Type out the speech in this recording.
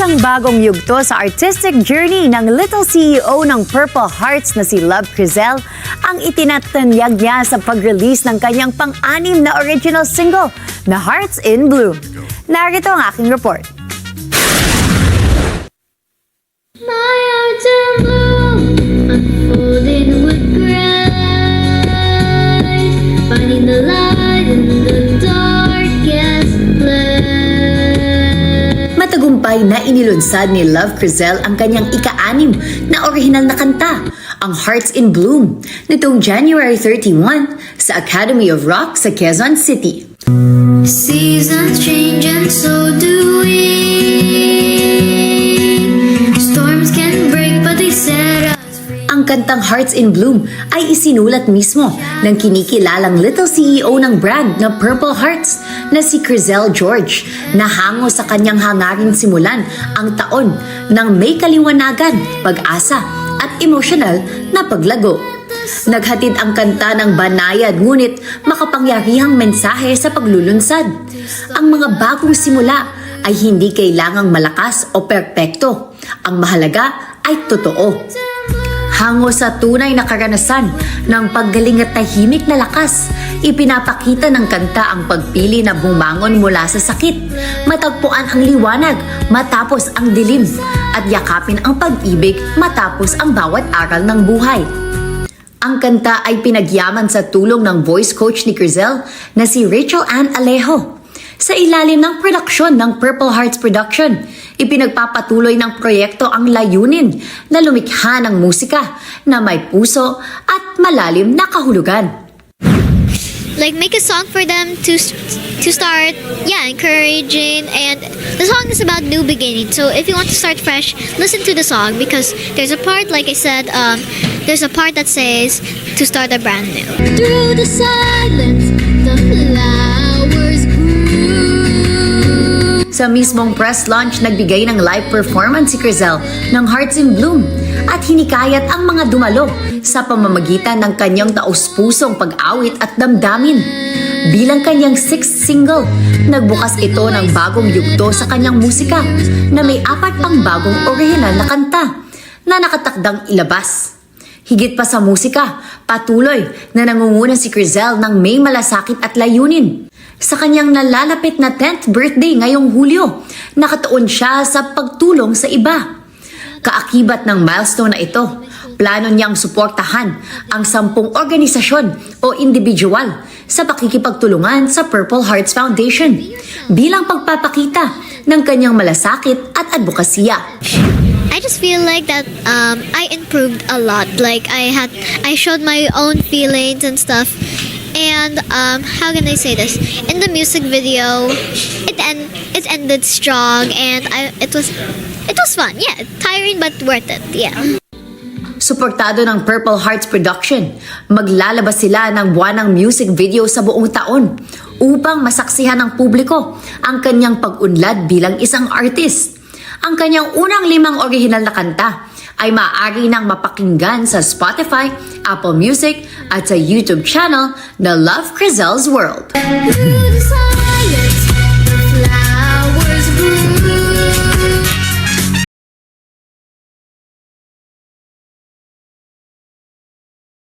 Isang bagong yugto sa artistic journey ng Little CEO ng Purple Hearts na si Love Crizel ang itinatanyag niya sa pag-release ng kanyang pang-anim na original single na Hearts in Bloom. Narito ang aking report. My heart's in bloom, unfolding with grace, finding the light in the darkest place. Matagumpay na inilunsad ni Love Crizel ang kanyang ika-anim na original na kanta, ang Hearts in Bloom, nitong January 31 sa Academy of Rock sa Quezon City. Seasons change and so do we. Storms can break but they set us free. Ang kantang Hearts in Bloom ay isinulat mismo ng kinikilalang Little CEO ng brand na Purple Hearts na si Crizel George, na hango sa kanyang hangaring simulan ang taon ng may kaliwanagan, pag-asa at emosyonal na paglago. Naghatid ang kanta ng banayad ngunit makapangyarihang mensahe sa paglulunsad. Ang mga bagong simula ay hindi kailangang malakas o perpekto. Ang mahalaga ay totoo. Hango sa tunay na karanasan ng paggaling at tahimik na lakas, ipinapakita ng kanta ang pagpili na bumangon mula sa sakit, matagpuan ang liwanag matapos ang dilim, at yakapin ang pag-ibig matapos ang bawat aral ng buhay. Ang kanta ay pinagyaman sa tulong ng voice coach ni Crizel na si Rachel Ann Alejo. Sa ilalim ng produksyon ng Purple Hearts Production, ipinagpapatuloy ng proyekto ang layunin na lumikha ng musika na may puso at malalim na kahulugan. Like make a song for them to start, encouraging, and the song is about new beginning. So if you want to start fresh, listen to the song because there's a part, like I said, there's a part that says to start a brand new. Through the silence, the flowers grew. Sa mismong press launch, nagbigay ng live performance si Crizel ng Hearts in Bloom at hinikayat ang mga dumalo sa pamamagitan ng kanyang taus-pusong pag-awit at damdamin. Bilang kanyang sixth single, nagbukas ito ng bagong yugto sa kanyang musika na may 4 pang bagong original na kanta na nakatakdang ilabas. Higit pa sa musika, patuloy na nangunguna si Crizel ng may malasakit at layunin. Sa kanyang nalalapit na 10th birthday ngayong Hulyo, nakatuon siya sa pagtulong sa iba. Kaakibat ng milestone na ito, plano niyang suportahan ang 10 organisasyon o individual sa pakikipagtulungan sa Purple Hearts Foundation bilang pagpapakita ng kanyang malasakit at advokasya. I just feel like that I improved a lot. Like I showed my own feelings and stuff. And how can I say this? In the music video, it ended strong, and it was fun. Yeah, tiring but worth it. Yeah. Suportado ng Purple Hearts Production, maglalabas sila ng buwanang music video sa buong taon upang masaksihan ng publiko ang kanyang pag-unlad bilang isang artist. Ang kanyang unang 5 original na kanta ay maaari nang mapakinggan sa Spotify, Apple Music at sa YouTube channel na Love Crizel's World. Through the